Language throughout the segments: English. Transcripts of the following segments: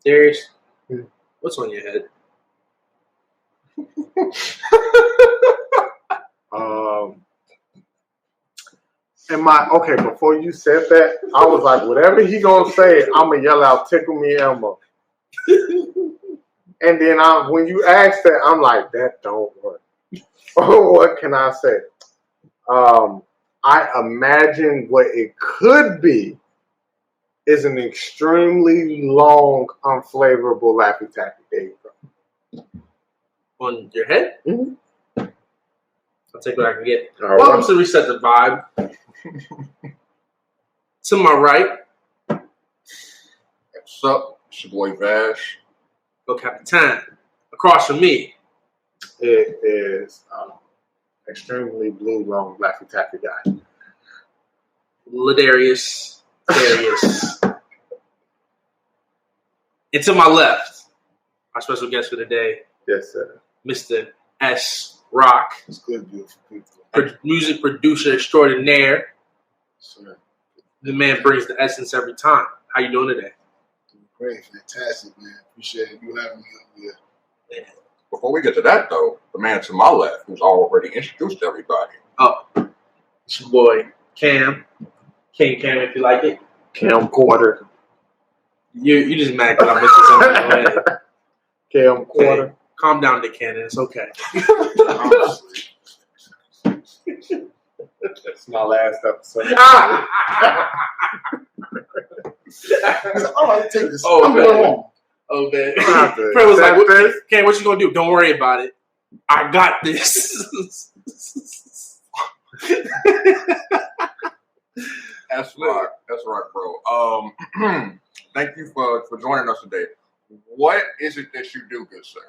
Darius, what's on your head? Before you said that, I was like, whatever he gonna say, I'm gonna yell out, "Tickle me, Elmo." And then when you asked that, I'm like, that don't work. What can I say? I imagine what it could be is an extremely long, unflavorable Laffy Taffy. There you go. On your head? Mm-hmm. I'll take what I can get. All Welcome right. to Reset the Vibe. To my right, What's up? It's your boy Vash. El Capitan. Across from me, It is extremely blue, long Laffy Taffy guy. Ladarius Darius. And to my left, our special guest for today, Yes, sir. Mr. S.Rock. It's good, beautiful people. Music producer extraordinaire. Sir. The man brings the essence every time. How you doing today? Great, fantastic, man. Appreciate you having me up here. Yeah. Before we get to that, though, the man to my left, who's already introduced everybody. Oh, it's your boy Cam. King Cam, if you like it. Camcorder. You just mad because I mentioned something. Camcorder. Okay. Calm down, Nick Cannon. It's okay. It's my last episode. All right, take this. Oh, I'm man. going home. Oh, man. Fred Fred was like, Cam, what you going to do? Don't worry about it. I got this. That's right, bro. Thank you for joining us today. What is it that you do, good sir?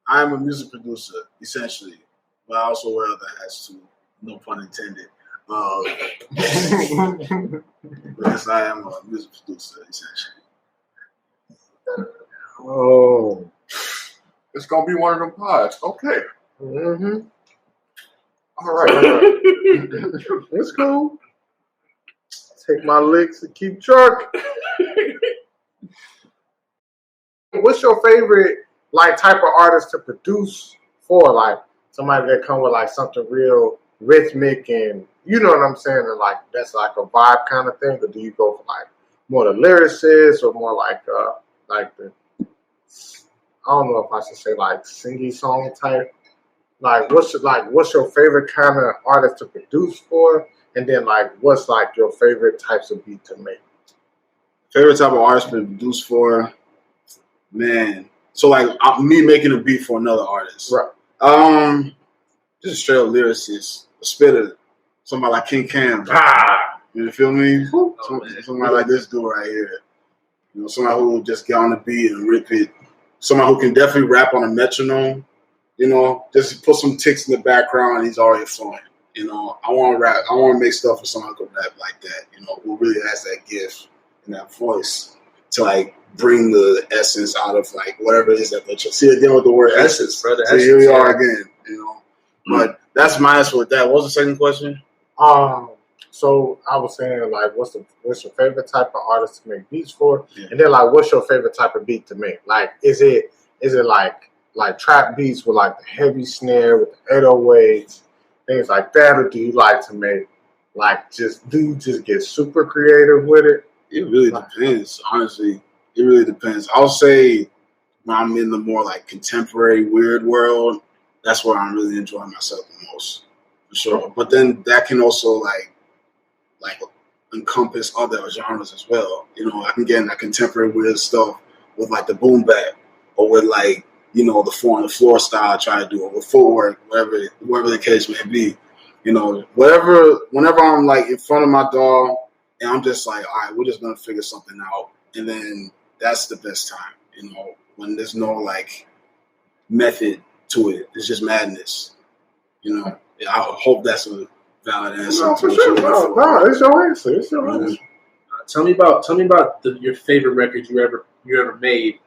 I'm a music producer, essentially, but I also wear other hats too. No pun intended. Yes, I am a music producer, essentially. Oh. It's gonna be one of them pods. Okay. Mm-hmm. All right. It's cool. Take my licks and keep trucking. What's your favorite type of artist to produce for? Like somebody that come with something real rhythmic and you know what I'm saying, and that's like a vibe kind of thing, or do you go for more the lyricist or more the I don't know if I should say singy song type. What's your favorite kind of artist to produce for? And then what's your favorite types of beat to make? Favorite type of artist to produce for? Man. So me making a beat for another artist. Right. Just a straight up lyricist. A spitter. Somebody like King Cam. You feel me? Somebody like this dude right here. You know, somebody who will just get on the beat and rip it. Somebody who can definitely rap on a metronome. You know, just put some ticks in the background and he's already flowing. You know, I want to rap. I want to make stuff for someone who can rap like that. You know, who really has that gift and that voice to bring the essence out of whatever it is that they're see again with the word essence. Brother, so here we are again. You know, but that's my answer with that. What was the second question? So I was saying what's your favorite type of artist to make beats for? Yeah. And then what's your favorite type of beat to make? Is it trap beats with the heavy snare with the 808s, things like that, or do you like to make do you just get super creative with it? It really depends, honestly. It really depends. I'll say when I'm in the more contemporary weird world, that's where I'm really enjoying myself the most, for sure. But then that can also encompass other genres as well. You know, I can get in that contemporary weird stuff with the boom bap or with the 4 on the floor style I try to do, or with footwork, whatever the case may be. You know, whenever I'm in front of my dog and I'm just all right, we're just gonna figure something out, and then that's the best time. You know, when there's no method to it, it's just madness. You know, I hope that's a valid answer. No, for sure. No, it's your answer. It's your answer. Tell me about your favorite record you ever made,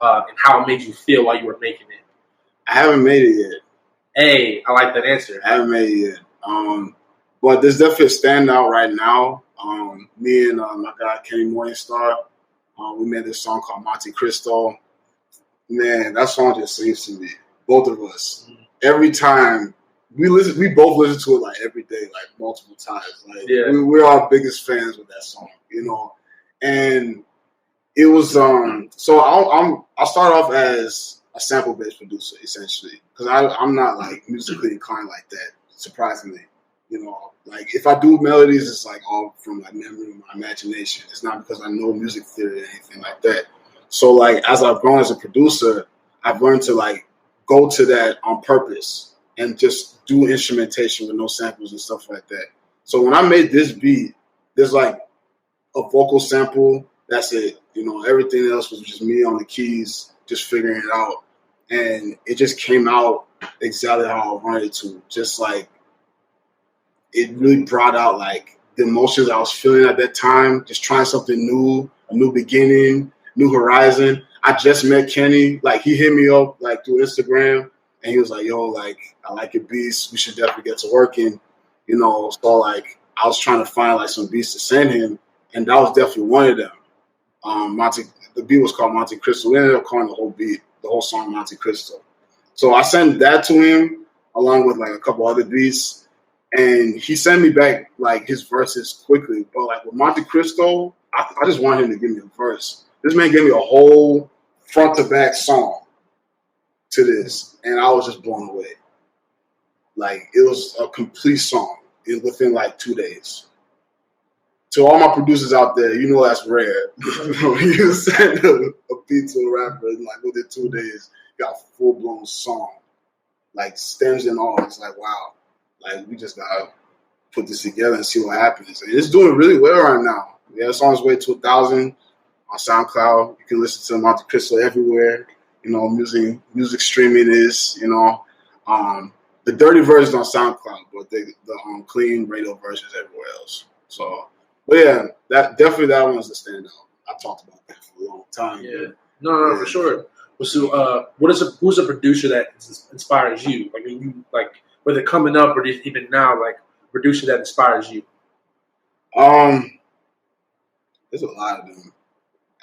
and how it made you feel while you were making it. I haven't made it yet. Hey, I like that answer. I haven't made it yet. But there's definitely a standout right now. Me and my guy Kenny Morningstar, We made this song called Monte Cristo. Man, that song just sings to me. Both of us. Every time we both listen to it like every day, like multiple times. Like we're our biggest fans with that song, you know. And it was so I'll start off as a sample based producer essentially because I'm not like musically inclined like that. Surprisingly, you know, like if I do melodies, it's like all from like memory, my imagination. It's not because I know music theory or anything like that. So like as I've grown as a producer, I've learned to like go to that on purpose and just do instrumentation with no samples and stuff like that. So when I made this beat, there's like a vocal sample. That's it. You know, everything else was just me on the keys, just figuring it out. And it just came out exactly how I wanted it to. Just like, it really brought out like the emotions I was feeling at that time, just trying something new, a new beginning, new horizon. I just met Kenny. Like, he hit me up like through Instagram and he was like, yo, like, I like your beats. We should definitely get to working, you know. So like, I was trying to find like some beats to send him. And that was definitely one of them. The beat was called Monte Cristo. We ended up calling the whole song Monte Cristo. So I sent that to him along with like a couple other beats, and he sent me back like his verses quickly. But like with Monte Cristo, I just wanted him to give me a verse. This man gave me a whole front to back song to this, and I was just blown away. Like it was a complete song within like 2 days. To all my producers out there, you know that's rare. You send a beat to a rapper and like within 2 days, got a full blown song, like stems and all. It's like wow, like we just gotta put this together and see what happens. And it's doing really well right now. Yeah, it's on its way to 1,000 on SoundCloud. You can listen to Monte Cristo everywhere. You know, music streaming is the dirty version on SoundCloud, but the clean radio versions everywhere else. So. But yeah, that one's the standout. I talked about that for a long time. Yeah, no, for sure. So, who's a producer that inspires you? Like, when you like, whether coming up or even now, like, producer that inspires you. There's a lot of them.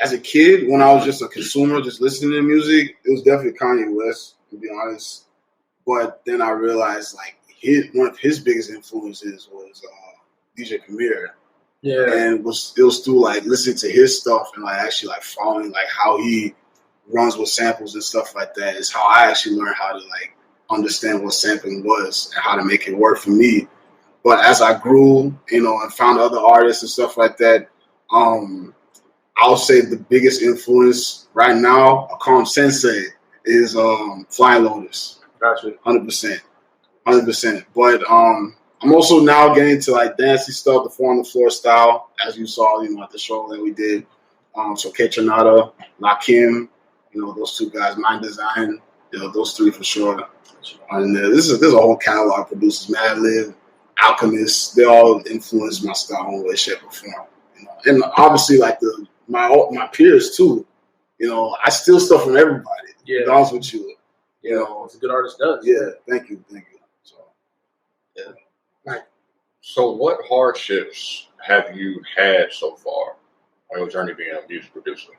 As a kid, when I was just a consumer, just listening to music, it was definitely Kanye West, to be honest. But then I realized, like, one of his biggest influences was DJ Premier. Yeah, and it was through like listening to his stuff and like actually like following like how he runs with samples and stuff like that is how I actually learned how to like understand what sampling was and how to make it work for me. But as I grew, you know, and found other artists and stuff like that, I'll say the biggest influence right now, I call him Sensei, is Flying Lotus. Gotcha. 100%. But I'm also now getting into like dancey stuff, the 4 on the floor style, as you saw, you know, at the show that we did. So K Tronada, Lakim, you know, those two guys, Mind Design, you know, those three for sure. And there's a whole catalog of producers, Madlib, Alchemist, they all influenced my style in one way, shape, or form. You know, and obviously like my peers too. You know, I steal stuff from everybody. Yeah, to be honest with you. You know, it's a good artist does. Yeah, thank you. So, yeah. So what hardships have you had so far on your journey being a music producer?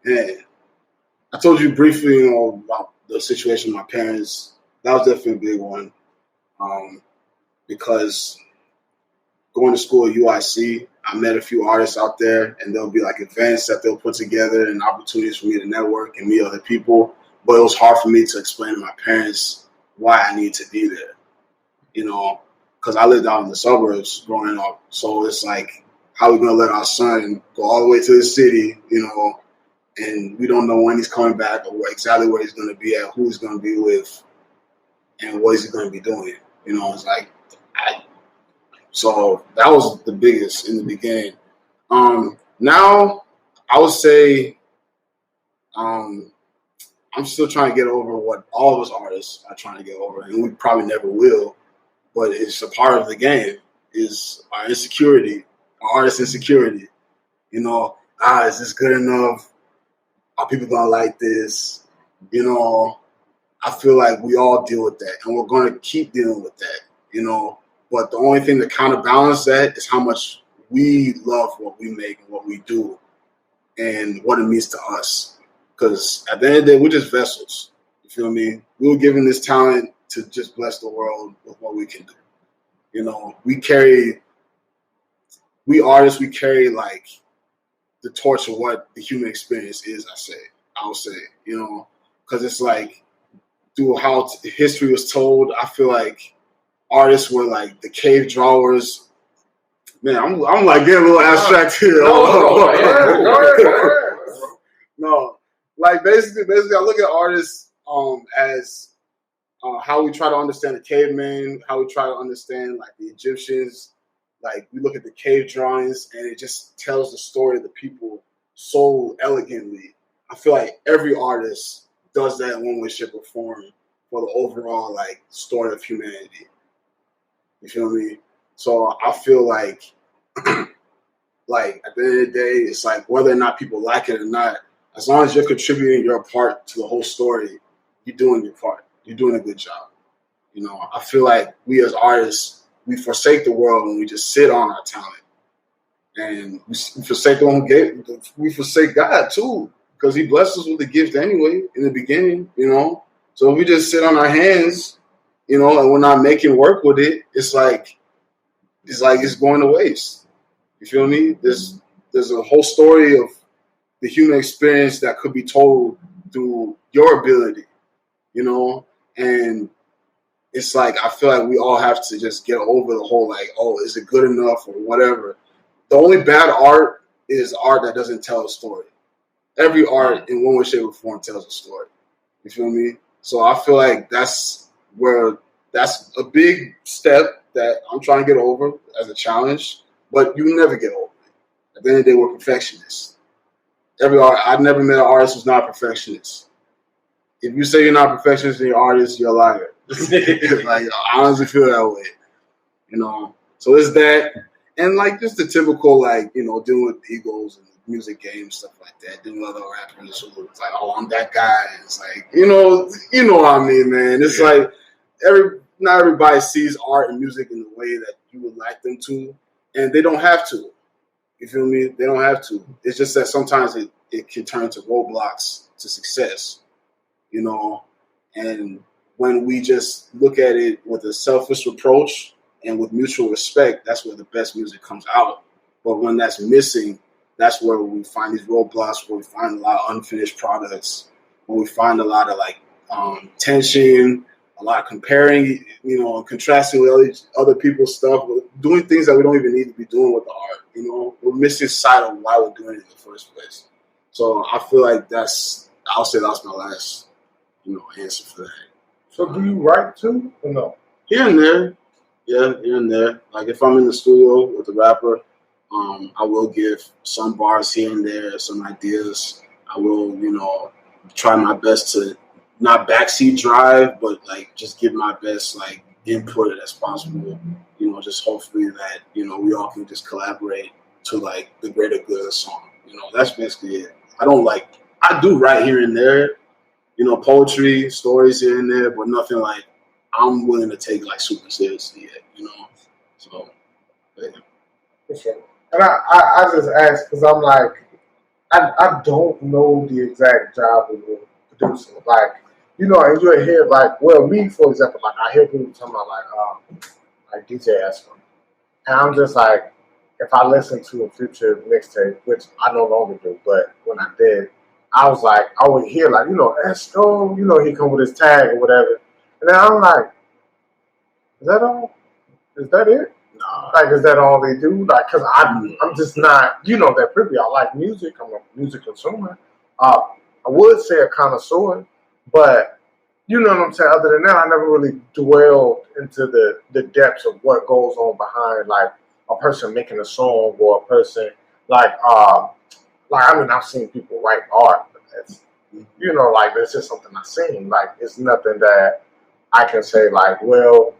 Yeah, I told you briefly, you know, about the situation with my parents. That was definitely a big one, because going to school at UIC, I met a few artists out there, and there'll be like events that they'll put together and opportunities for me to network and meet other people. But it was hard for me to explain to my parents why I need to be there, you know, because I lived out in the suburbs growing up. So it's like, how are we going to let our son go all the way to the city, you know, and we don't know when he's coming back or exactly where he's going to be at, who he's going to be with, and what is he going to be doing. You know, it's like, so that was the biggest in the beginning. Now, I would say I'm still trying to get over what all of us artists are trying to get over, and we probably never will, but it's a part of the game, is our insecurity, our artist insecurity. You know, is this good enough? Are people going to like this? You know, I feel like we all deal with that, and we're going to keep dealing with that, you know. But the only thing to counterbalance that is how much we love what we make and what we do. and what it means to us. Because at the end of the day, we're just vessels. You feel me? We were given this talent to just bless the world with what we can do. You know, we artists, we carry like the torch of what the human experience is, I would say, you know, because it's like through how history was told, I feel like artists were like the cave drawers. Man, I'm like getting a little abstract here. No, like basically, I look at artists as how we try to understand the caveman, how we try to understand like the Egyptians. Like we look at the cave drawings, and it just tells the story of the people so elegantly. I feel like every artist does that in one way, shape, or form for the overall like story of humanity. You feel me? So I feel like, like at the end of the day, it's like whether or not people like it or not, as long as you're contributing your part to the whole story, you're doing your part. You're doing a good job. You know, I feel like we as artists, we forsake the world when we just sit on our talent, and we forsake the one who gave. We forsake God too, because He blessed us with the gift anyway in the beginning. You know, so if we just sit on our hands, you know, and we're not making work with it, it's like it's going to waste. You feel me? There's a whole story of the human experience that could be told through your ability, you know, and it's like I feel like we all have to just get over the whole like, oh, is it good enough or whatever. The only bad art is art that doesn't tell a story. Every art in one way, shape, or form tells a story. You feel me? So I feel like that's a big step that I'm trying to get over as a challenge, but you never get over it. At the end of the day, we're perfectionists. I've never met an artist who's not a perfectionist. If you say you're not a perfectionist and you're an artist, you're a liar. Like, I honestly feel that way. You know, so it's that. And like just the typical, like, you know, dealing with egos and music games, stuff like that, dealing with other rappers who it's like, oh, I'm that guy. And it's like, you know what I mean, man. It's like not everybody sees art and music in the way that you would like them to, and they don't have to. You feel me? They don't have to. It's just that sometimes it can turn to roadblocks to success, you know. And when we just look at it with a selfish approach and with mutual respect, that's where the best music comes out. But when that's missing, that's where we find these roadblocks, where we find a lot of unfinished products, where we find a lot of like tension, a lot of comparing, you know, contrasting with other people's stuff, doing things that we don't even need to be doing with the art. You know, we're missing sight of why we're doing it in the first place. So I feel like I'll say that's my last, you know, answer for that. So do you write too or no? Here and there. Yeah, here and there. Like if I'm in the studio with a rapper, I will give some bars here and there, some ideas. I will, you know, try my best to not backseat drive, but like just give my best like input as possible. You know, just hopefully that, you know, we all can just collaborate to like the greater good of the song. You know, that's basically it. I do write here and there, you know, poetry, stories here and there, but nothing like I'm willing to take like super seriously yet, you know. So yeah. For sure. And I just asked because I'm like, I don't know the exact job of a producer. Like, you know, and you'll hear like, well, me for example, like I hear people talking about like DJ S.Rock, and I'm just like, if I listen to a Future mixtape, which I no longer do, but when I did, I was like, I would hear like, you know, S.Rock, you know, he come with his tag or whatever, and then I'm like, is that all? Is that it? Nah. Like, is that all they do? Like, cause I'm just not, you know, that privy. I like music. I'm a music consumer. I would say a connoisseur, but you know what I'm saying. Other than that, I never really dwelled into the depths of what goes on behind, like a person making a song or a person like I mean, I've seen people write art, but that's, you know, like that's just something I've seen. Like, it's nothing that I can say like, well,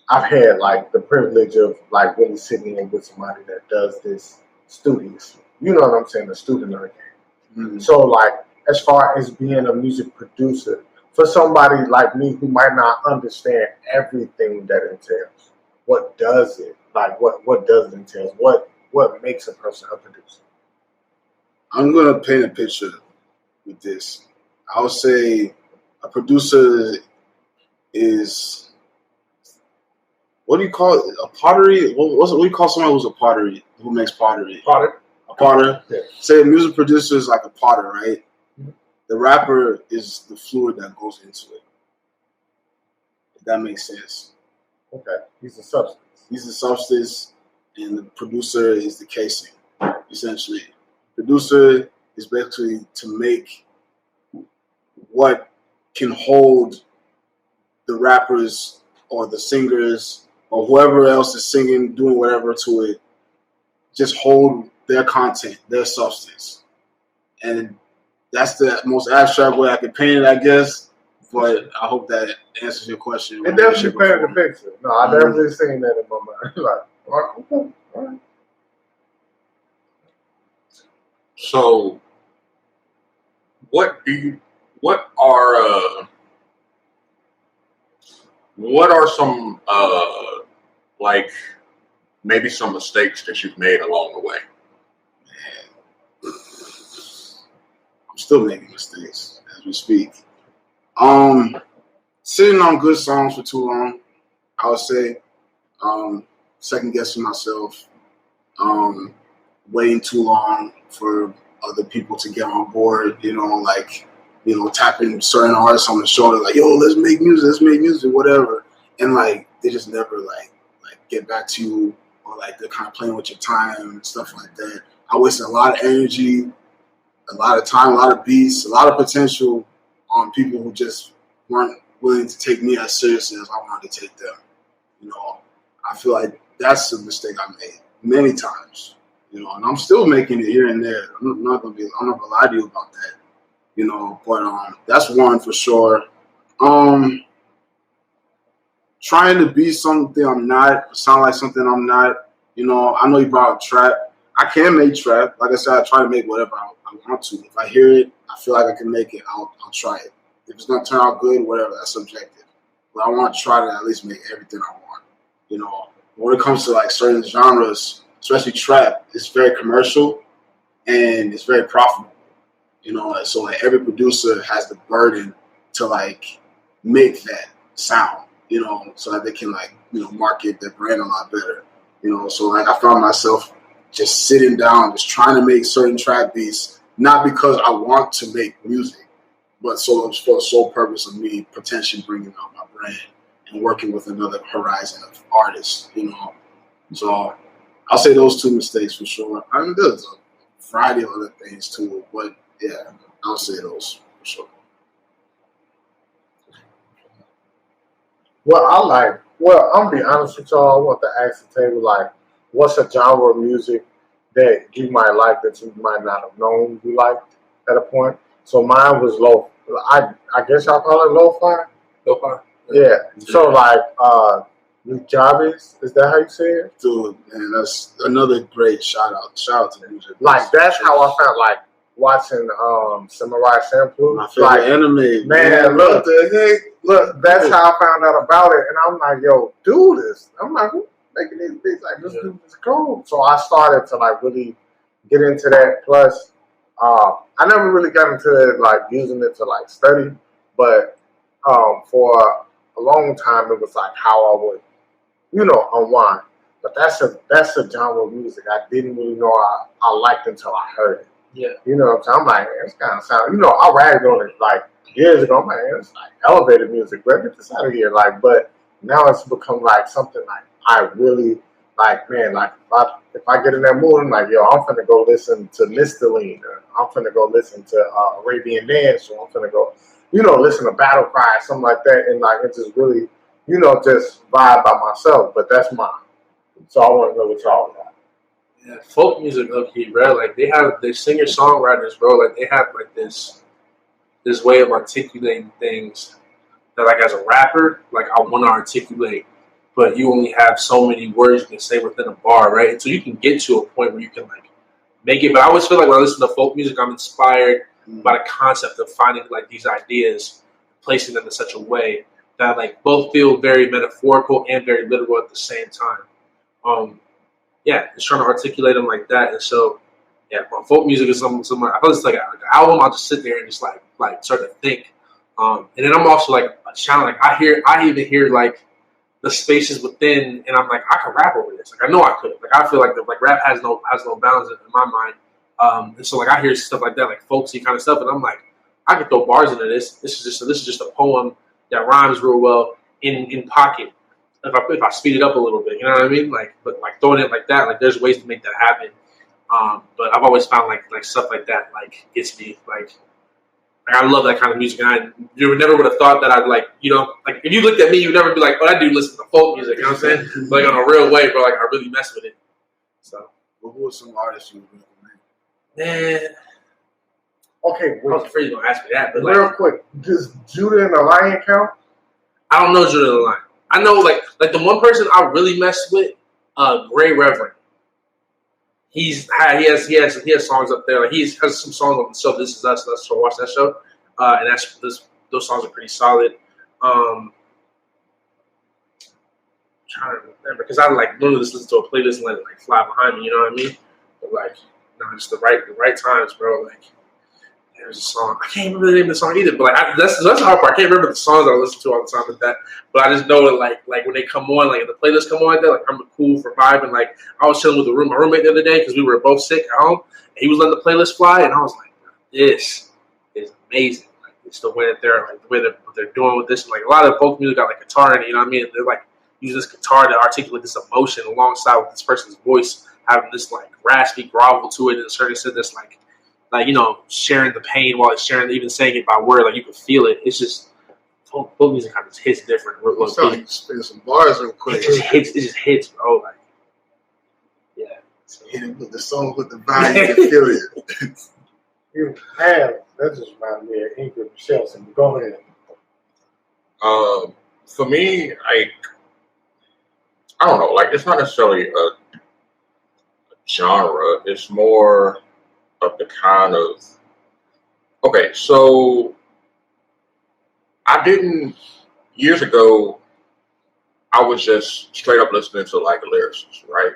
I've had like the privilege of like really sitting in with somebody that does this studiously. You know what I'm saying? The student learning. Mm-hmm. So like, as far as being a music producer, for somebody like me who might not understand everything that entails, what does it? Like what does it entail? What what makes a person a producer? I'm gonna paint a picture with this. I would say a producer is, what do you call it? A pottery? What do you call someone who's a pottery? Who makes pottery? Potter. A potter. Yeah. Say a music producer is like a potter, right? Mhm. The rapper is the fluid that goes into it. If that makes sense. Okay, he's a substance. He's the substance, and the producer is the casing, essentially. Producer is basically to make what can hold the rappers or the singers or whoever else is singing, doing whatever to it, just hold their content, their substance. And that's the most abstract way I can paint it, I guess. But I hope that answers your question. It definitely painted the picture. No, I definitely seen that in my mind. Like, okay, all right. So, what are some like maybe some mistakes that you've made along the way? I'm still making mistakes as we speak. Sitting on good songs for too long, I would say. Second guessing myself. Waiting too long for other people to get on board, tapping certain artists on the shoulder, like, yo, let's make music, whatever. And like they just never like get back to you, or like they're kind of playing with your time and stuff like that. I wasted a lot of energy, a lot of time, a lot of beats, a lot of potential on people who just weren't willing to take me as seriously as I wanted to take them. I feel like that's a mistake I made many times. And I'm still making it here and there. I'm not gonna lie to you about that. But that's one for sure. Trying to be something I'm not, sound like something I'm not. I know you brought up trap. I can make trap. Like I said, I try to make whatever I want to. If I hear it, I feel like I can make it, I'll try it. If it's gonna turn out good, whatever, that's subjective. But I want to try to at least make everything I want. When it comes to like certain genres, especially trap, it's very commercial and it's very profitable. So like every producer has the burden to like make that sound, so that they can like, market their brand a lot better. So like I found myself just sitting down, just trying to make certain trap beats, not because I want to make music, but for the sole purpose of me potentially bringing out my brand and working with another horizon of artists, So I'll say those two mistakes for sure. I mean, there's a variety of other things too, but yeah, I'll say those for sure. Well, I'm gonna be honest with y'all. I want to ask the table, like, what's a genre of music that you might like that you might not have known you liked at a point? So mine was low. I guess y'all call it lo-fi. Lo-fi. Yeah. So like, Javis, is that how you say it? Dude, man, that's another great shout out. Shout out to music. Like that's how I felt like watching Samurai Champloo. My favorite anime. Man, look, that's how I found out about it, and I'm like, yo, do this. I'm like, who making these beats? Like, this dude is cool. So I started to like really get into that. Plus, I never really got into it, like using it to like study, but for a long time it was like how I would, unwind. But that's a genre of music I didn't really know I liked until I heard it. Yeah. You know what I'm saying? I'm like, man, it's kind of sound. I ragged on it like years ago. Man, it's like elevated music. But get this out of here. Like, but now it's become like something like I really like. Man, like if I get in that mood, I'm like, yo, I'm finna go listen to Listerine. I'm finna go listen to Arabian Dance. Or I'm finna go, listen to Battle Cry, something like that, and like it just really, just vibe by myself. But that's mine. So I want to know what y'all got. Yeah, folk music, low-key, bro. Like they have the singer-songwriters, bro. Like they have like this way of articulating things that, like as a rapper, like I want to articulate, but you only have so many words you can say within a bar, right? And so you can get to a point where you can like make it. But I always feel like when I listen to folk music, I'm inspired by the concept of finding like these ideas, placing them in such a way that like both feel very metaphorical and very literal at the same time. just trying to articulate them like that. And so, yeah, folk music is some I feel it's like an album. I'll just sit there and just like start to think. And then I'm also like a challenge. Like I even hear like the spaces within, and I'm like, I can rap over this. Like I know I could. Like I feel like rap has no bounds in my mind. And so like I hear stuff like that, like folksy kind of stuff, and I'm like, I can throw bars into this. This is just a poem that rhymes real well in pocket. If I speed it up a little bit, you know what I mean? Like, but like throwing it like that, like there's ways to make that happen. But I've always found like stuff like that like gets me like I love that kind of music, and you never would have thought that I'd like like if you looked at me, you'd never be like, oh, that dude listens to folk music, you know what I'm saying? Like on a real way, bro. Like I really mess with it. So, well, who are some artists you would man. Okay, I was afraid you were gonna ask me that, but real quick, does Judah and the Lion count? I don't know Judah and the Lion. I know like the one person I really mess with, Gray Reverend. He has songs up there. Like he has some songs on the show. This Is Us. Let's watch that show. And those songs are pretty solid. Trying to remember because I like literally just listen to a playlist and let it like fly behind me. You know what I mean? But like, just the right times, bro. Like, there's a song I can't remember the name of the song either. But like, that's the hard part. I can't remember the songs I listen to all the time with that. But I just know that like when they come on, like if the playlist come on like that, like I'm cool for vibing. Like I was chilling with my roommate the other day because we were both sick at home, and he was letting the playlist fly, and I was like, this is amazing. Like it's the way that they're doing with this. And, like a lot of folk music got like guitar in it. You know what I mean? They're like using this guitar to articulate this emotion alongside with this person's voice having this like raspy grovel to it, and a certain extent that's like sharing the pain while it's sharing, even saying it by word, like you can feel it. It's just folk music kind of just hits different. So you spin some bars real quick. It just hits, bro. Like, yeah. So. Hit it with the song, with the vibe, you can feel it. You have that just reminded me of Ingrid Michelle. So go ahead. For me, like I don't know, like it's not necessarily a genre. It's more of the kind of so years ago I was just straight up listening to like lyricists, right?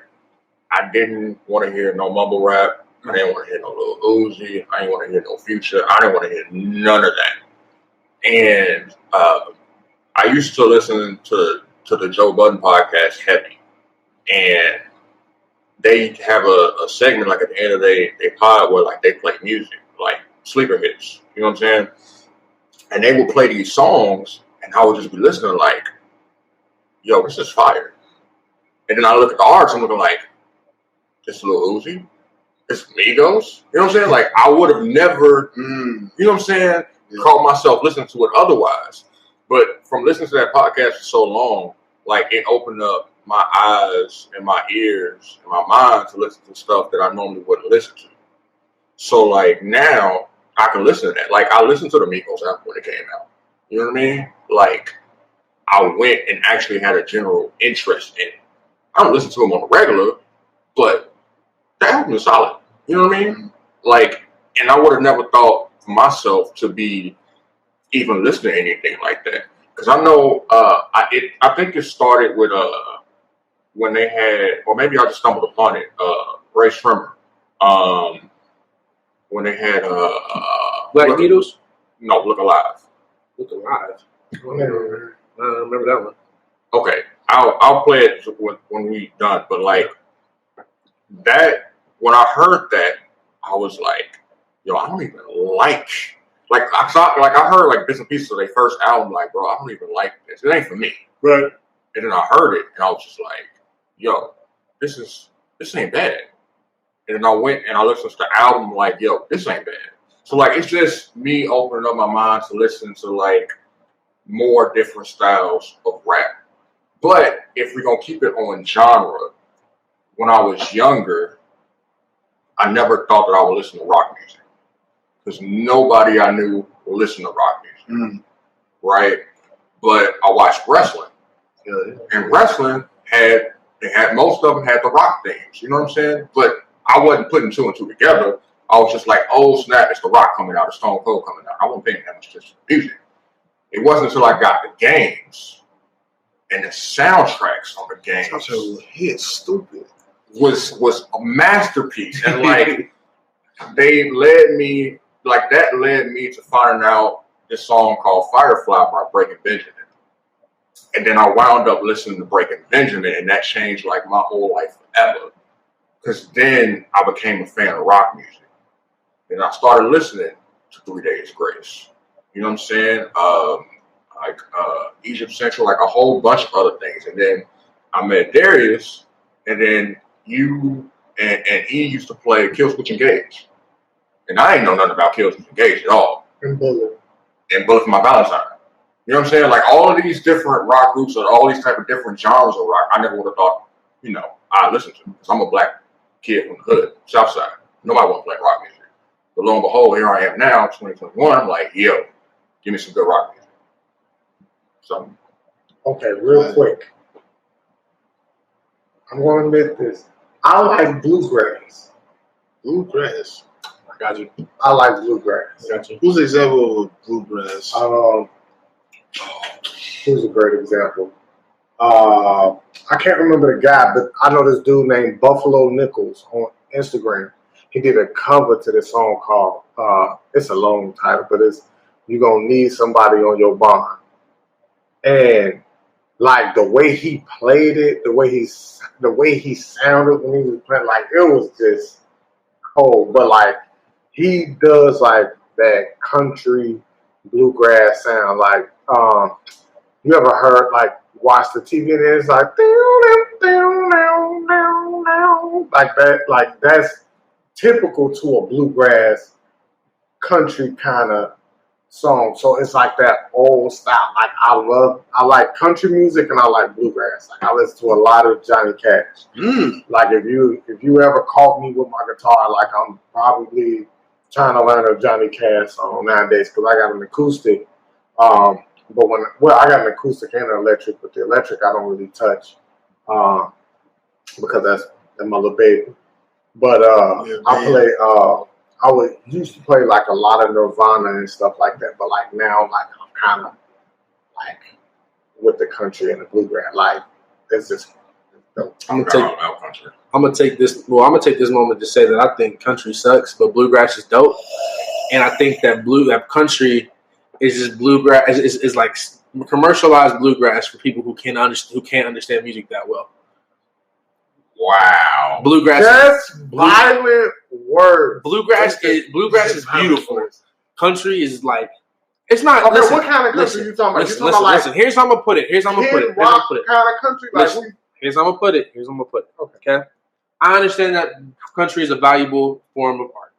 I didn't want to hear no mumble rap. I didn't want to hear no Lil Uzi. I didn't want to hear no Future. I didn't want to hear none of that. And I used to listen to the Joe Budden podcast heavy, and they have a segment like at the end of their pod where like they play music, like sleeper hits. You know what I'm saying? And they would play these songs, and I would just be listening like, yo, this is fire. And then I look at the artists, I'm looking like, this Lil Uzi? It's Migos? You know what I'm saying? Like, I would have never, you know what I'm saying, called myself listening to it otherwise. But from listening to that podcast for so long, like, it opened up my eyes and my ears and my mind to listen to stuff that I normally wouldn't listen to. So, like, now I can listen to that. Like, I listened to the Migos album when it came out. You know what I mean? Like, I went and actually had a general interest in it. I don't listen to them on the regular, but the album is solid. You know what I mean? Like, and I would have never thought for myself to be even listening to anything like that. Because I know, I think it started with when they had, or maybe I just stumbled upon it, Ray Shrimmer. When they had Black Beatles? No, Look Alive. Look Alive. I don't remember that one. Okay, I'll play it when we done. But like that, when I heard that, I was like, yo, I don't even like I heard like bits and pieces of their first album. Like, bro, I don't even like this. It ain't for me. Right. And then I heard it, and I was just like, yo, this ain't bad. And then I went and I listened to the album, like, yo, this ain't bad. So like, it's just me opening up my mind to listen to like more different styles of rap. But if we're gonna keep it on genre, when I was younger, I never thought that I would listen to rock music because nobody I knew would listen to rock music, right? But I watched wrestling, and wrestling had most of them had the rock themes. You know what I'm saying? But I wasn't putting two and two together. I was just like, oh snap, it's the Rock coming out, it's Stone Cold coming out. I wasn't paying that much attention to music. It wasn't until I got the games and the soundtracks on the games. Hit stupid. was a masterpiece, and like they led me to finding out this song called Firefly by Breaking Benjamin. And then I wound up listening to Breaking Benjamin, and that changed like my whole life forever. Because then I became a fan of rock music. And I started listening to 3 Days Grace. You know what I'm saying? Egypt Central, like a whole bunch of other things. And then I met Darius, and then you and E used to play Kill Switch Engage. And I ain't know nothing about Kill Switch Engage at all. And Bullet for My Valentine. You know what I'm saying? Like all of these different rock groups or all these type of different genres of rock, I never would have thought, I'd listen to. Because I'm a black kid from the hood, South Side. Nobody want to play rock music. But lo and behold, here I am now, 2021. I'm like, yo, give me some good rock music. So, okay, real quick. I'm going to admit this. I like bluegrass. Bluegrass. I got you. I like bluegrass. I got you. Who's the example of bluegrass? Here's a great example. I can't remember the guy, but I know this dude named Buffalo Nichols on Instagram. He did a cover to this song called, it's a long title, but it's "You Gonna Need Somebody on Your Bond." And like the way he played it, the way he sounded when he was playing, like it was just cold. But like he does like that country bluegrass sound. Like you ever heard watch the TV and it's like like that. Like that's typical to a bluegrass country kind of song. So it's like that old style. Like I like country music and I like bluegrass. Like I listen to a lot of Johnny Cash. Like if you ever caught me with my guitar, like I'm probably trying to learn a Johnny Cash song nowadays because I got an acoustic. But I got an acoustic and an electric, but the electric I don't really touch because that's my little baby. But I used to play like a lot of Nirvana and stuff like that, but like now, like I'm kind of like with the country and the bluegrass. Like it's just. I'm gonna take this moment to say that I think country sucks, but bluegrass is dope, and I think that country is just bluegrass is like commercialized bluegrass for people who can't understand music that well. Wow. Bluegrass. That's violent words. Bluegrass is beautiful. Country is like it's not. Okay, listen, what kind of country are you talking about? Listen. Here's how I'm gonna put it. Here's how I'm gonna put it. Rock kind of country. Here's how I'm gonna put it. Okay. I understand that country is a valuable form of art.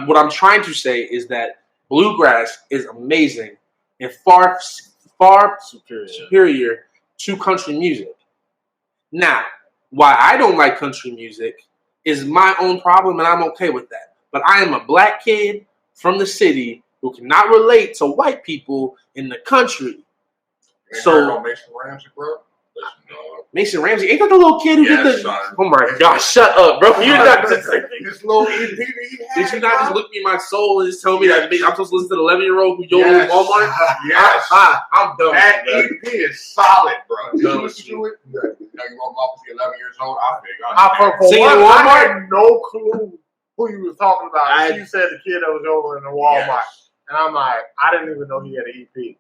What I'm trying to say is that bluegrass is amazing and far superior to country music. Now, why I don't like country music is my own problem, and I'm okay with that. But I am a black kid from the city who cannot relate to white people in the country. So Mason Ramsey, bro. Mason Ramsey, ain't that the little kid who did the? Son. Oh my gosh, shut up, bro! You're not just this little EP. Did you not just look me in my soul and just tell me that I'm supposed to listen to the 11-year-old who yodeled in Walmart? Yes, I'm done. That EP is solid, bro. Done You listen to it. You want mom to be 11 years old? I had no clue who you was talking about. You said the kid that was over in the Walmart, and I'm like, I didn't even know he had an EP.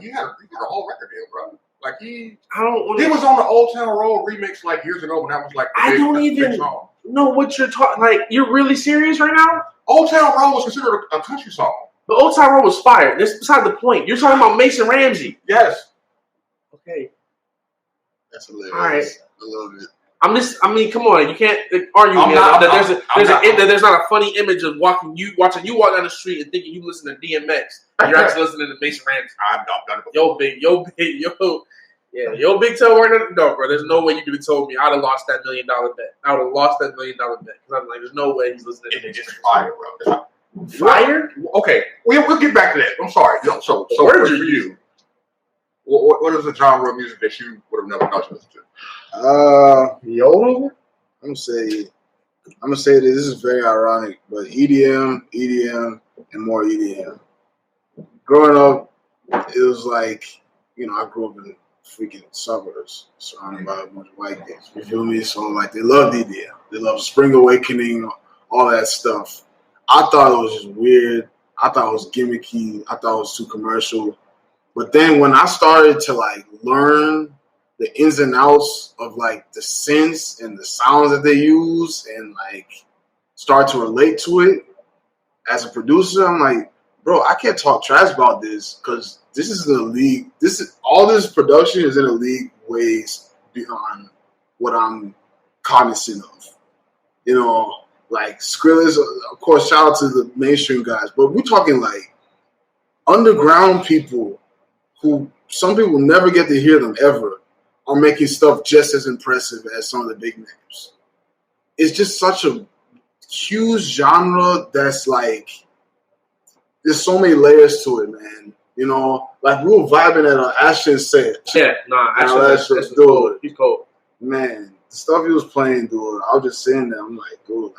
He had a whole record deal, bro. Like he was on the Old Town Road remix like years ago when that was like I don't even know what you're talking. Like you're really serious right now? Old Town Road was considered a country song. The Old Town Road was fire. That's beside the point. You're talking about Mason Ramsey. Yes. Okay. That's hilarious. All right. I love it. Come on. You can't argue that there's not a funny image of watching you walk down the street and thinking you listen to DMX. You're actually listening to Mason Ramsey. I've done it. Yo, big toe weren't. No, bro. There's no way you could have told me. I'd have lost that $1 million bet. I would have lost that $1 million bet because I'm like, there's no way he's listening to It's fire, bro. Fire? Okay, we'll get back to that. I'm sorry. So words are you? What is the genre of music that you would have never thought you listened to? Yodel? I'm gonna say this is very ironic, but EDM, and more EDM. Growing up, it was like, I grew up in freaking suburbs surrounded by a bunch of white kids. You feel me? So like they loved EDM. They loved Spring Awakening, all that stuff. I thought it was just weird. I thought it was gimmicky. I thought it was too commercial. But then when I started to like learn the ins and outs of like the synths and the sounds that they use and like start to relate to it as a producer, I'm like, bro, I can't talk trash about this because this is in a league. All this production is in a league ways beyond what I'm cognizant of. You know, like Skrilla's, of course, shout out to the mainstream guys, but we're talking like underground people who some people never get to hear them ever are making stuff just as impressive as some of the big names. It's just such a huge genre that's like, there's so many layers to it, man. You know, like we were vibing at Ashton set. Yeah, Ashton, that's cool. He's cool. Man, the stuff he was playing, dude, I was just sitting there, I'm like, dude,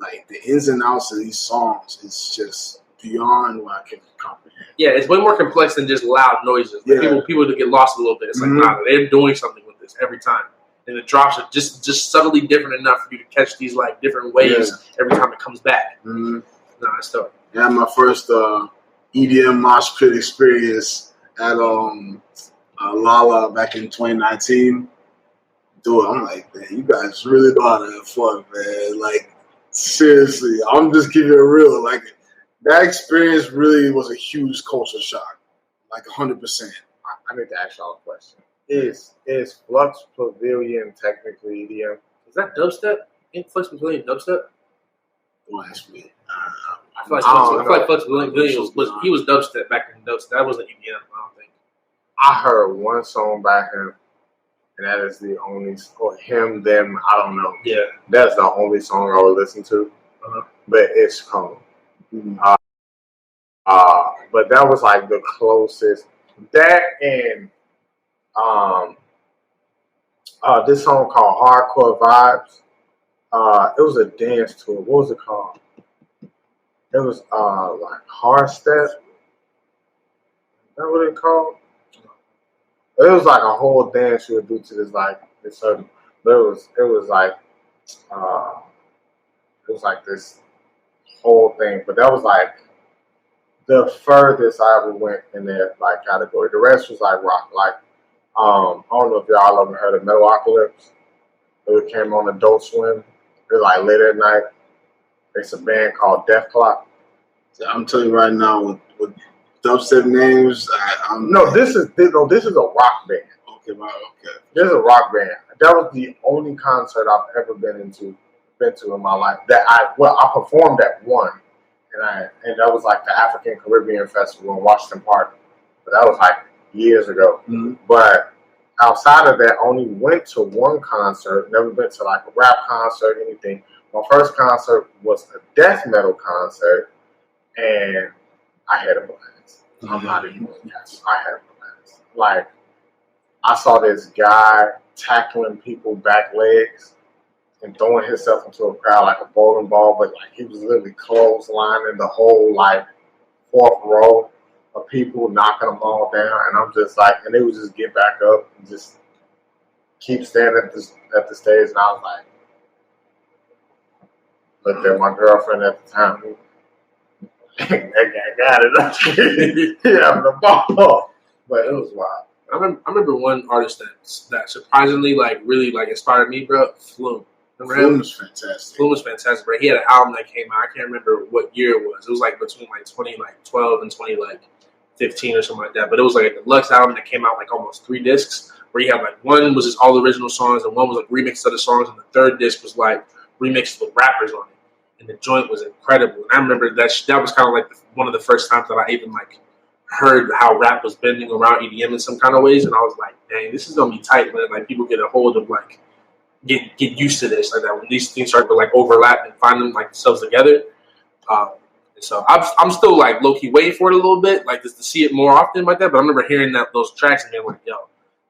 like the ins and outs of these songs is just beyond what I can comprehend. Yeah, it's way more complex than just loud noises. Like people to get lost a little bit. It's like, they're doing something with this every time. And the drops are just subtly different enough for you to catch these like different waves every time it comes back. It's dope. Yeah, my first EDM mosh pit experience at Lala back in 2019. Dude, I'm like, man, you guys really know how to have fun, man. Like, seriously, I'm just giving it real. Like, that experience really was a huge culture shock. Like, 100%. I need to ask y'all a question. Is Flux Pavilion technically EDM? Is that dubstep? Ain't Flux Pavilion dubstep? Don't ask me. I feel like Flux Pavilion was dubstep back in dubstep. That wasn't EDM, I don't think. I heard one song by him, and that is the only, or him, them, I don't know. Yeah. That's the only song I would listen to. But it's cold. But that was like the closest. That and this song called Hardcore Vibes. It was a dance to it. What was it called? It was like Hard Step. Is that what it called? It was like a whole dance you would do to this certain, but it was like this whole thing. But that was like the furthest I ever went in that like category. The rest was like rock. Like I don't know if y'all ever heard of Metalocalypse. It came on Adult Swim. It was like late at night. It's a band called Death Clock. I'm telling you right now, with dubstep names, this is a rock band. Okay, okay. This is a rock band. That was the only concert I've ever been to in my life. That I performed at one, and that was like the African Caribbean Festival in Washington Park. But that was like years ago. But outside of that, only went to one concert. Never been to like a rap concert, anything. My first concert was a death metal concert, and I had a blast. I'm not even yes, I had a blast. Like, I saw this guy tackling people back legs and throwing himself into a crowd like a bowling ball, but like he was literally clotheslining the whole like fourth row of people, knocking them all down, and I'm just like, and they would just get back up and just keep standing at the stage, and I was like, looked at my girlfriend at the time. That guy got it. He having the ball, but it was wild. I remember one artist that surprisingly like really like inspired me, bro. Flume. Flume was fantastic. Flume was fantastic, bro. He had an album that came out. I can't remember what year it was. It was like between like 2012 and 2015 or something like that. But it was like a deluxe album that came out like almost 3 discs. Where you had like one was just all original songs and one was like remixed of the songs, and the third disc was like remixed with rappers on it. And the joint was incredible. And I remember that was kind of like one of the first times that I even like heard how rap was bending around EDM in some kind of ways. And I was like, dang, this is gonna be tight when like people get a hold of like get used to this, like that when these things start to like overlap and find them like themselves together. So I'm still like low key waiting for it a little bit, like just to see it more often like that. But I remember hearing those tracks and being like, yo,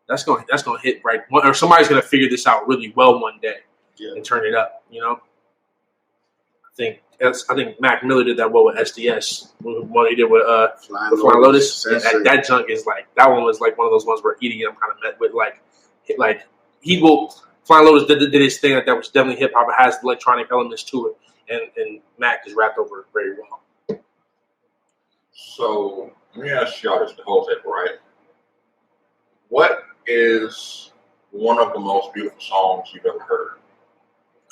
that's gonna hit right, or somebody's gonna figure this out really well one day and turn it up, you know. I think Mac Miller did that well with SDS. One he did with Flying Flying Lotus. Lotus. That junk is like that one was like one of those ones where EDM kind of met with like he will Flying Lotus did his thing that was definitely hip hop. It has electronic elements to it, and Mac just rapped over it very well. So let me ask y'all this the whole tip, right? What is one of the most beautiful songs you've ever heard?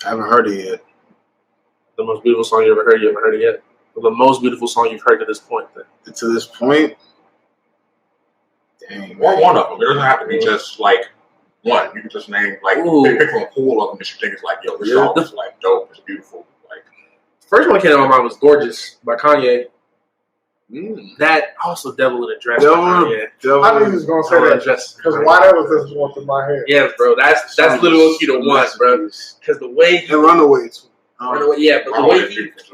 I haven't heard it yet. The most beautiful song you ever heard? You haven't heard it yet? The most beautiful song you've heard to this point? Then. To this point? Dang. Or one of them. It doesn't have to be just like one. You can just name like pick from a pool of them that you think is like, yo, this song is like dope, it's beautiful. Like first one that came to my mind was "Gorgeous" by Kanye. That also "Devil in a Dress" by Kanye. I knew he was gonna say that because why that was this one through my head. Yeah, bro, that's literally the one, bro. Because the way he Runaway too. Yeah, but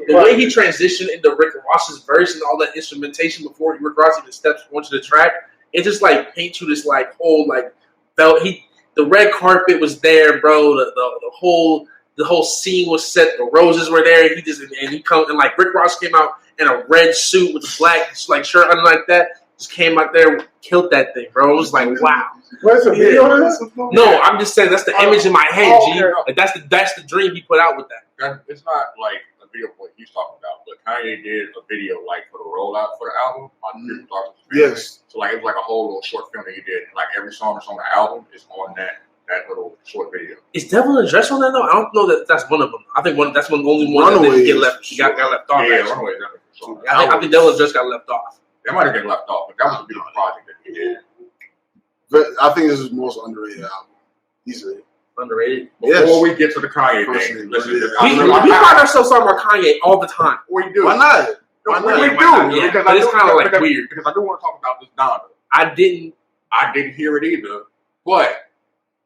the way he transitioned into Rick Ross's verse and all that instrumentation before Rick Ross even steps onto the track, it just like paints you this like whole like felt the red carpet was there, bro. The whole scene was set. The roses were there. He come and like Rick Ross came out in a red suit with a black like shirt, and like that. Just came out there, killed that thing, bro. It was like, wow. Where's the video of this? No, I'm just saying that's the image in my head, G. Like that's the dream he put out with that. It's not like a video for what he's talking about, but Kanye did a video like for the rollout for the album on Yes. So like it was like a whole little short film that he did. Like every song that's on the album is on that little short video. Is Devil in a Dress on that though? I don't know that's one of them. I think that's one only one that didn't get left. He got left off. Yeah, Runaway definitely. I think Devil in a Dress got left off. That might have been left off, but that was a beautiful project that he did. But I think this is the most underrated album. Easily. Underrated? Before we get to the Kanye thing, listen, we find ourselves talking about Kanye all the time. We do. Why not? We do. Yeah, because but it's kind of like weird. Because I do want to talk about this Donda. I didn't hear it either, but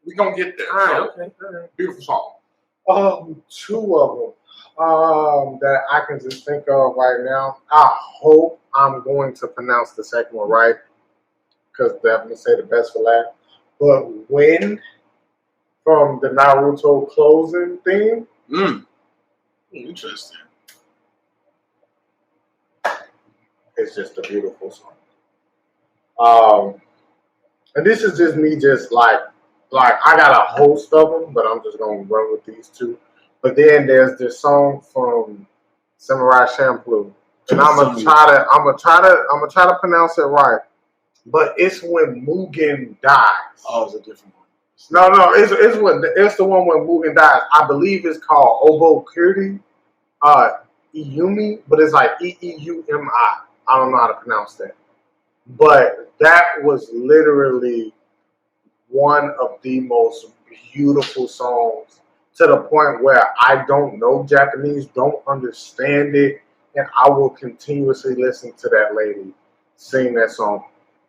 we're going to get there. All right. Beautiful song. Two of them that I can just think of right now. I hope I'm going to pronounce the second one right because I'm going to say the best for last. But When from the Naruto closing theme. Interesting. It's just a beautiful song. And this is just me just like I got a host of them, but I'm just going to run with these two. But then there's this song from Samurai Champloo, and I'm gonna try to pronounce it right. But it's when Mugen dies. Oh, it's a different one. No, it's the one when Mugen dies. I believe it's called Obo Kirti, Iumi, but it's like Eeumi. I don't know how to pronounce that. But that was literally one of the most beautiful songs. To the point where I don't know Japanese, don't understand it, and I will continuously listen to that lady sing that song.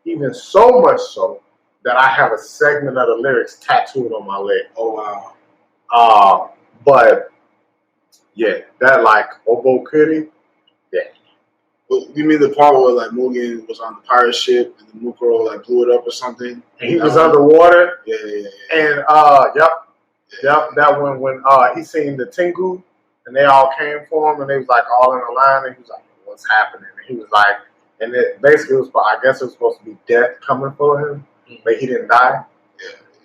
Even so much so that I have a segment of the lyrics tattooed on my leg. Oh wow. But yeah, that like Obo Kiri, yeah. But you mean the part where like Mugen was on the pirate ship and the Mukuro like blew it up or something? And he was underwater. Yeah. And Yep, that one when he seen the Tengu and they all came for him and they was like all in a line and he was like, what's happening? And he was like, and it basically I guess it was supposed to be death coming for him, but he didn't die.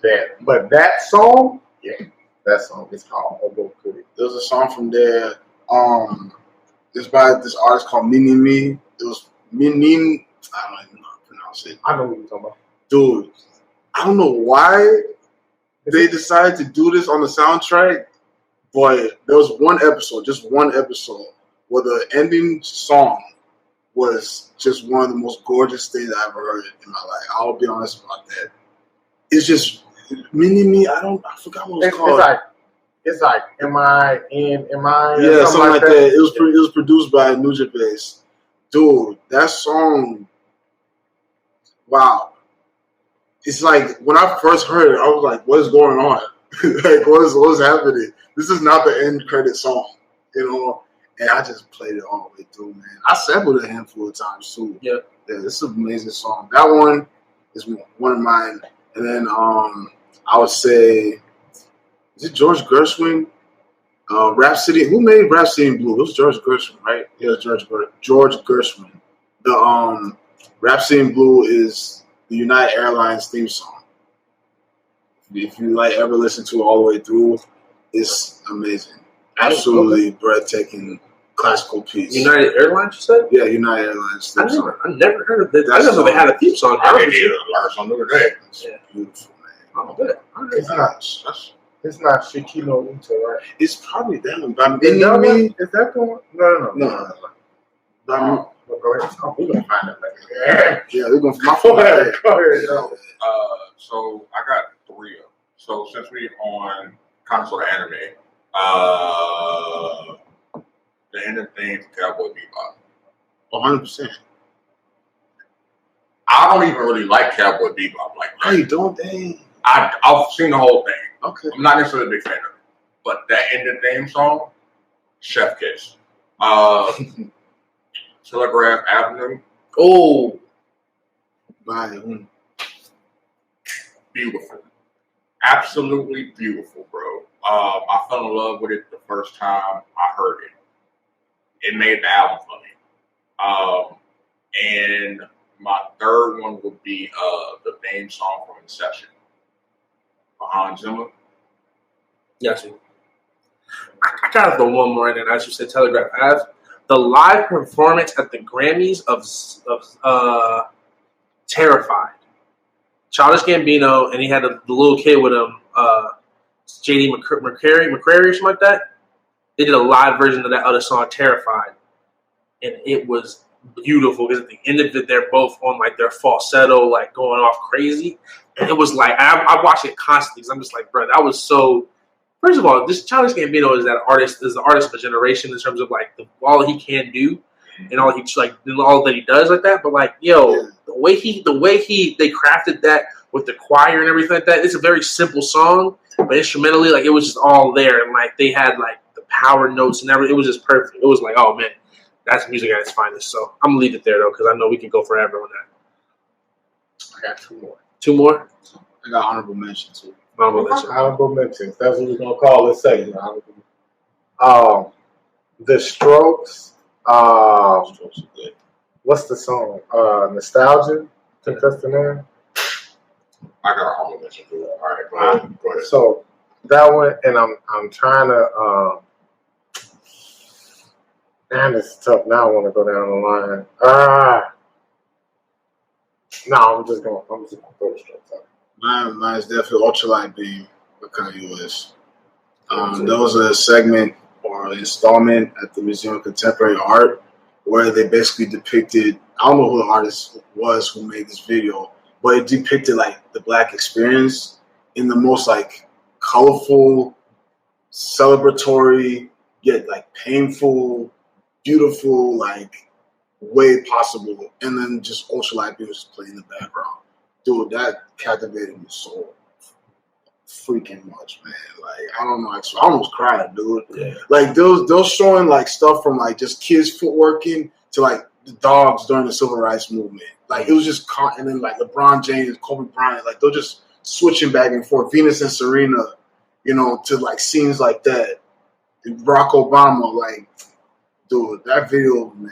Yeah. But that song, that song is called Obo Kuri. There's a song from there, it's by this artist called Mini Me. It was Minim, I don't even know how to pronounce it. I know what you're talking about. Dude, I don't know why they decided to do this on the soundtrack, but there was just one episode, where the ending song was just one of the most gorgeous things I ever heard in my life. I'll be honest about that. It's just Mini Me. I forgot what it's called. It's like Am I? Yeah, something like that. It was produced by Nugent Bass. Dude, that song. Wow. It's like when I first heard it, I was like, "What is going on? Like, what's happening? This is not the end credit song, you know." And I just played it all the way through, man. I sampled it a handful of times too. Yeah, it's an amazing song. That one is one of mine. And then I would say, is it George Gershwin? Rhapsody. Who made Rhapsody in Blue? It was George Gershwin, right? Yeah, George Gershwin. The Rhapsody in Blue is the United Airlines theme song. If you like ever listen to it all the way through, it's amazing. Absolutely breathtaking classical piece. United Airlines, you said? Yeah, United Airlines theme song. I never heard of this. I didn't know they had a theme song. I didn't either. Learned something new today. Yeah. Beautiful, man. Oh, good. It's not Shikino Uta, right? It's probably that one. Is that the one? No. Well, go ahead. Oh, we're gonna find it later. Yeah, we're gonna. My Go phone. ahead. So I got 3 of them. So since we on kind of sort of anime, the ending theme for Cowboy Bebop. 100%. I don't even really like Cowboy Bebop like that. Hey, don't they? I've seen the whole thing. Okay. I'm not necessarily a big fan of it, but that ending theme song, Chef Kiss. Telegraph Avenue. Oh, Beautiful. Absolutely beautiful, bro. I fell in love with it the first time I heard it. It made the album for me. And my third one would be the theme song from Inception. Hans Zimmer. yes. I got the one more, and then as you said, Telegraph Ave. The live performance at the Grammys of Terrified. Childish Gambino, and he had the little kid with him, J.D. McCrary or something like that. They did a live version of that other song, Terrified. And it was beautiful because at the end of it, they're both on like their falsetto, like going off crazy. And it was like, I watched it constantly because I'm just like, bro, that was so. First of all, this Childish Gambino is the artist of a generation in terms of like all he can do and all all that he does like that. But like, yo, the way they crafted that with the choir and everything like that, it's a very simple song, but instrumentally, like it was just all there, and like they had like the power notes and everything. It was just perfect. It was like, oh man, that's music at its finest. So I'm gonna leave it there though, because I know we can go forever on that. I got 2 more. 2 more. I got honorable mention too. Honorable mentions. That's what we're gonna call this segment. The Strokes. What's the song? Nostalgia. I think that's the name. I got a honorable mention too. All right, go ahead. So that one, and I'm trying to. Man, it's tough. Now I want to go down the line. No, I'm just gonna throw the Strokes out. Mine's definitely Ultralight Beam by Kanye West. There was a segment or an installment at the Museum of Contemporary Art where they basically depicted, I don't know who the artist was who made this video, but it depicted like the Black experience in the most like colorful, celebratory, yet like painful, beautiful like way possible. And then just Ultralight Beam was playing in the background. Dude, that captivated me so freaking much, man. Like, I don't know, I almost cried, dude. Yeah. Like, those showing, like, stuff from, like, just kids footworking to, like, the dogs during the Civil Rights Movement. Like, it was just, and then, like, LeBron James, Kobe Bryant, like, they're just switching back and forth. Venus and Serena, you know, to, like, scenes like that. And Barack Obama, like, dude, that video, man.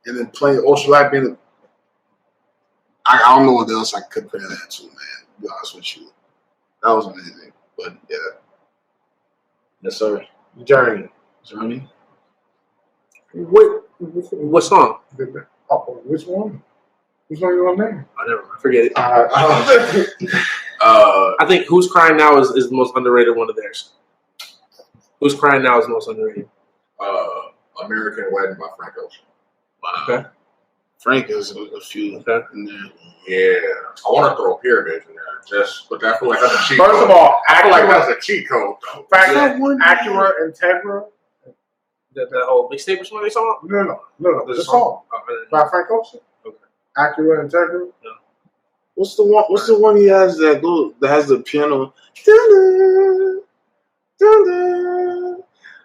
And then playing Ultralight Beam. I don't know what else I could compare that to, man. To be honest with you. That was amazing. But, yeah. Yes, sir. Journey. What song? Which one? Which one you want to name? I forget it. I think Who's Crying Now is the most underrated one of theirs. Who's Crying Now is the most underrated. American Wedding by Frank Ocean. Wow. Okay. Frank is a few in there. Yeah. I want to throw Pyramids in there, but I feel like that's a cheat First code. of all, I feel like that's a cheat code. Acura Integra. The whole mixtape or something they saw? No. The song by Frank Ocean. Okay. Acura Integra. No. What's the one he has that has the piano?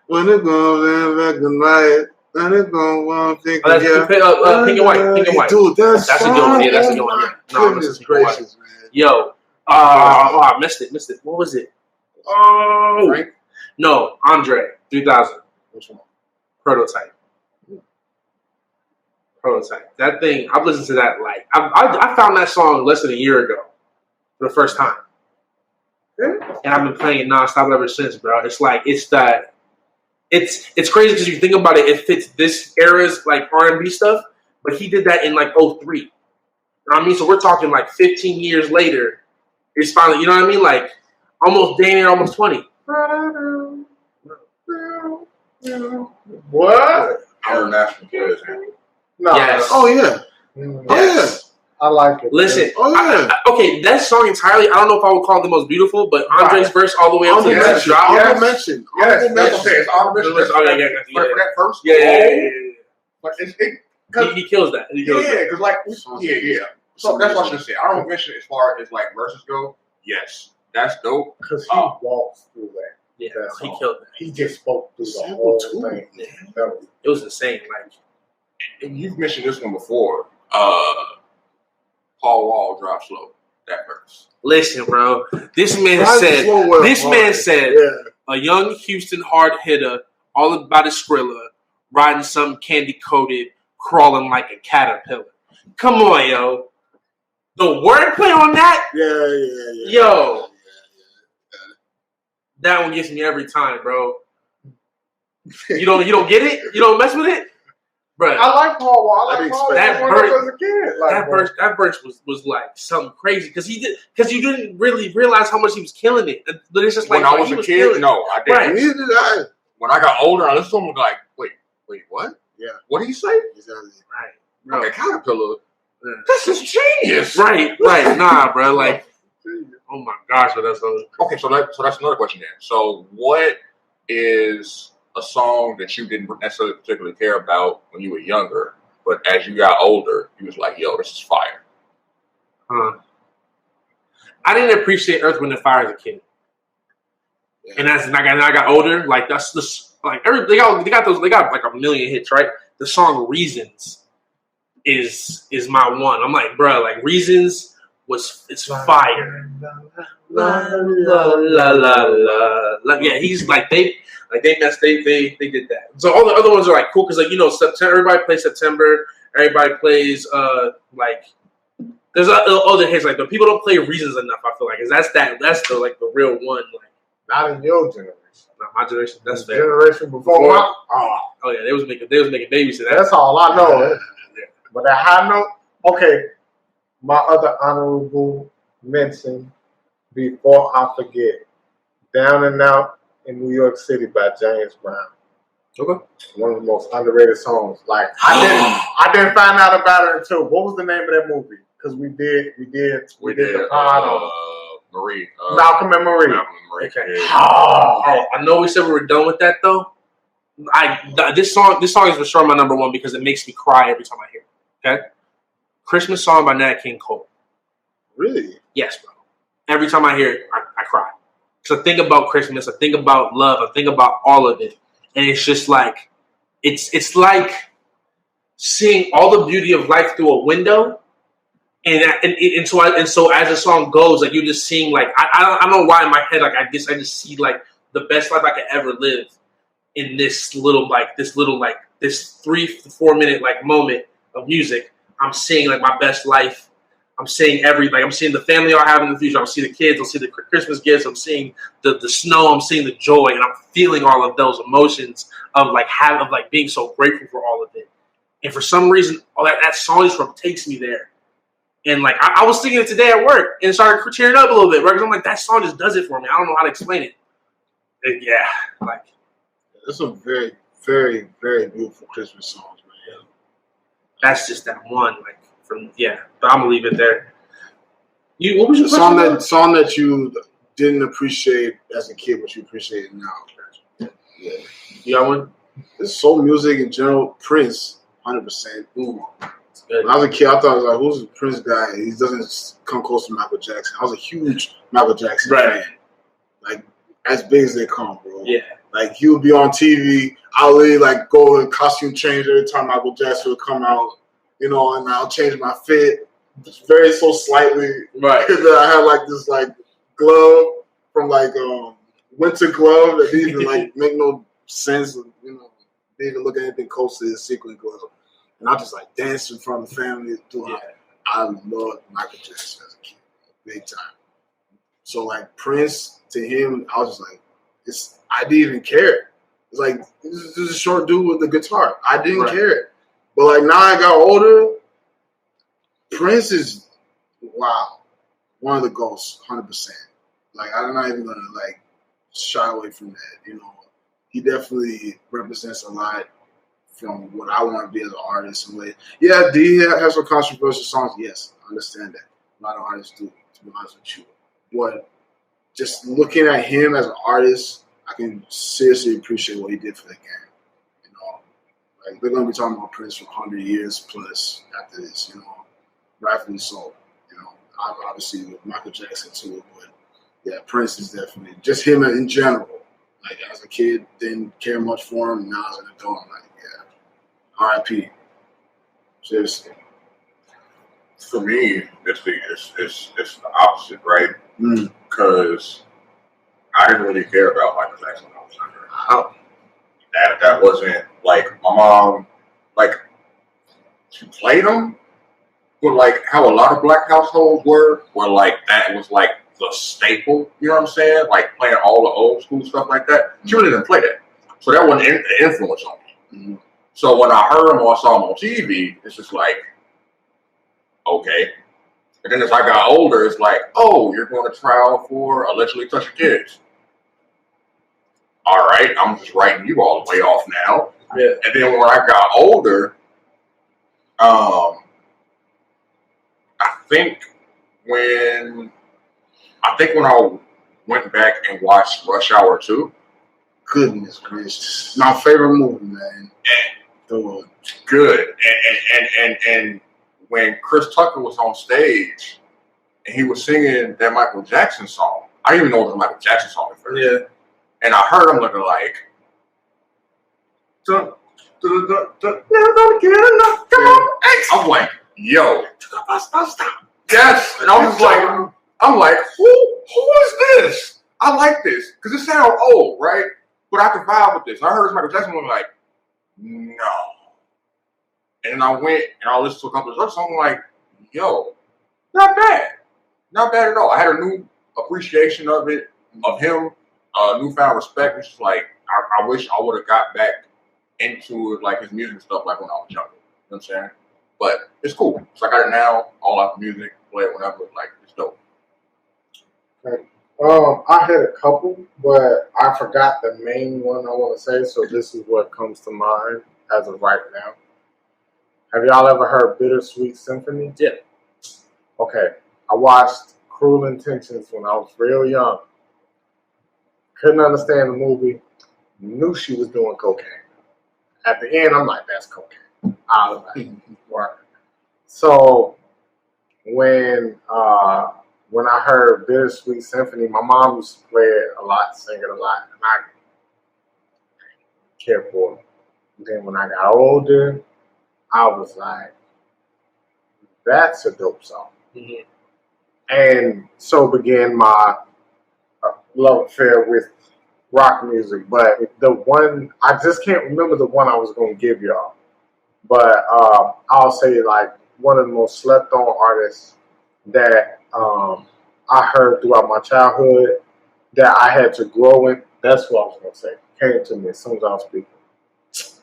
When it goes back and night. And it's going to think Pink and White. Dude, that's a good one. Yeah, that's a good one. Yeah. No, goodness gracious, man. Yo. I missed it. What was it? Oh. Frank? No, Andre 3000. Which one? Prototype. That thing, I've listened to that like I found that song less than a year ago for the first time, and I've been playing it nonstop ever since, bro. It's like it's crazy because you think about it, it fits this era's like R&B stuff, but he did that in like 03. You know what I mean? So we're talking like 15 years later. It's finally, you know what I mean? Like almost damn near almost 20. What? International president. No. Yes. Oh yeah. Yes. I like it. Listen, Oh yeah. okay, that song entirely, I don't know if I would call it the most beautiful, but Andre's verse all the way up to the drop. Honorable mention. Yes, that's okay. It's honorable mention. Oh, yeah. For that first. Yeah. But He kills that. because like yeah. So that's what I should say. Honorable mention as far as like verses go. Yes, that's dope. Because he walks through that. Yeah, That he song. killed that. He just spoke through the whole thing. It was insane. Like, And you've mentioned this one before. Paul Wall drop slow. That verse. listen, bro. This man said, a young Houston hard hitter, all about his Skrilla, riding some candy coated, crawling like a caterpillar. Come on, yo. The wordplay on that, Yeah. yo. That one gets me every time, bro. You don't get it? You don't mess with it? Bro. I like Paul Wall. I like Paul that Wall verse, as a kid. Like, that verse was like something crazy because you didn't really realize how much he was killing it. But it's just like when I was a kid, no, I didn't. Right. Neither did I. When I got older, I listened to him like, wait, what? Yeah. What did he say? Exactly. Right, bro. Like a caterpillar. Yeah. This is genius. Right. Nah, bro. Like, oh my gosh, but that's Okay, so that's another question then. So, what is a song that you didn't necessarily particularly care about when you were younger, but as you got older, you was like, "Yo, this is fire." I didn't appreciate Earth, Wind, and Fire as a kid, and as I got older, like that's this like they got like a million hits, right? The song "Reasons" is my one. I'm like, bro, like "Reasons" it's fire. La la la la la. Yeah, he's like they did that. So all the other ones are like cool because like September. Everybody plays September. Everybody plays like there's other hits like the people don't play Reasons enough. I feel like that's the like the real one. Like not in your generation. not my generation. That's fair. Generation before my, Oh yeah, they was making babies to that. that's all I know. Yeah. But that high note, okay. My other honorable mention before I forget, "Down and Out in New York City" by James Brown. Okay. One of the most underrated songs. Like I didn't find out about it until what was the name of that movie? Because we did the pod on Marie. Malcolm and Marie. Okay. Yeah. Oh, I know we said we were done with that though. This song is for sure my number one because it makes me cry every time I hear it. Okay. Christmas song by Nat King Cole. Really? Yes, bro. Every time I hear it, I cry. So I think about Christmas, I think about love, I think about all of it. And it's just like it's like seeing all the beauty of life through a window. And so as the song goes, like you're just seeing like I don't know why in my head like I just see like the best life I could ever live in this 3 to 4 minute like moment of music. I'm seeing like my best life. I'm seeing I'm seeing the family I'll have in the future. I'm seeing the kids. I'm seeing the Christmas gifts. I'm seeing the snow. I'm seeing the joy, and I'm feeling all of those emotions of being so grateful for all of it. And for some reason, all that song just takes me there. And like I was singing it today at work and started tearing up a little bit, right? Because I'm like, that song just does it for me. I don't know how to explain it. And yeah, like there's some very, very, very beautiful Christmas songs, man. that's just that one, like. But I'm gonna leave it there. What was your song that you didn't appreciate as a kid, but you appreciate it now? Yeah. You got one? This soul music in general, Prince, 100%. Ooh, it's good. When I was a kid, I thought I was like, "Who's the Prince guy? He doesn't come close to Michael Jackson." I was a huge Michael Jackson fan, like as big as they come, bro. Yeah. Like he would be on TV. I'll really like go in costume change every time Michael Jackson would come out. And I'll change my fit so slightly. Right. Because I had like this like glove from like winter glove that didn't even like make no sense. You know, didn't even look at anything close to his sequin glove. And I just like danced in front of the family. Dude, Yeah. I loved Michael Jackson as a kid, big time. So like Prince to him, I was just like, I didn't even care. It's like this is a short dude with a guitar. I didn't care. But like now I got older, Prince is wow, one of the GOATs, 100%. Like I'm not even gonna like shy away from that. You know, he definitely represents a lot from what I want to be as an artist. And like, yeah, do he have some controversial songs? Yes, I understand that. A lot of artists do, to be honest with you. But just looking at him as an artist, I can seriously appreciate what he did for the game. You know, like they're gonna be talking about Prince for 100 years plus after this. You know, rightfully so. You know, obviously with Michael Jackson too, but yeah, Prince is definitely just him in general. Like as a kid, didn't care much for him. Now as an adult, I'm like, yeah, R.I.P. Seriously. For me, it's the opposite, right? Because I didn't really care about Michael Jackson when I was younger. That wasn't like my mom, like she played him, but like how a lot of black households were like that was like the staple. You know what I'm saying? Like playing all the old school stuff like that. She really didn't play that, so that wasn't an influence on me. So when I heard him or I saw him on TV, it's just like, okay. And then as I got older, it's like, oh, you're going to trial for allegedly touching kids. All right, I'm just writing you all the way off now. Yeah. And then when I got older, I think when I went back and watched Rush Hour 2. Goodness gracious. My favorite movie, man. Good. And when Chris Tucker was on stage and he was singing that Michael Jackson song, I didn't even know it was a Michael Jackson song at first. Yeah. And I heard him looking like, never gonna get enough. I'm like, yo. Stop. Yes. And I was like, who is this? I like this. Because it sounds old, right? But I can vibe with this. And I heard Michael Jackson looking like, no. And then I went and I listened to a couple of other songs. I'm like, yo, not bad. Not bad at all. I had a new appreciation of it, of him, newfound respect. It's just like, I wish I would have got back into it, like his music stuff, like when I was younger. You know what I'm saying? But it's cool. So I got it now, all out the music, play it whenever. Like, it's dope. Okay. I had a couple, but I forgot the main one I want to say, so this is what comes to mind as of right now. Have y'all ever heard Bittersweet Symphony? Yeah. Okay. I watched Cruel Intentions when I was real young. Couldn't understand the movie. Knew she was doing cocaine. At the end, I'm like, that's cocaine. I was like, right. So when I heard Bittersweet Symphony, my mom used to play it a lot, sing it a lot, and I cared for it. And then when I got older, I was like, that's a dope song. Mm-hmm. And so began my love affair with rock music. But the one, I just can't remember the one I was going to give y'all. But I'll say like one of the most slept on artists that I heard throughout my childhood that I had to grow in. That's what I was going to say. Came to me as soon as I was speaking.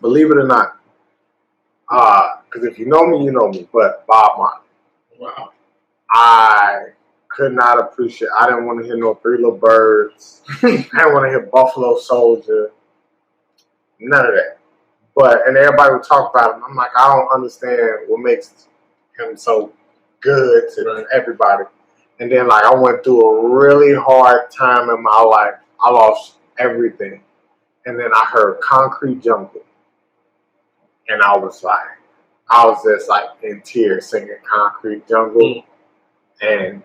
Believe it or not. Because if you know me, you know me. But Bob Marley. Wow. I could not appreciate. I didn't want to hear no Three Little Birds. I didn't want to hear Buffalo Soldier. None of that. And everybody would talk about him. I'm like, I don't understand what makes him so good to everybody. And then like I went through a really hard time in my life. I lost everything. And then I heard Concrete Jungle. And I was just like in tears singing Concrete Jungle. And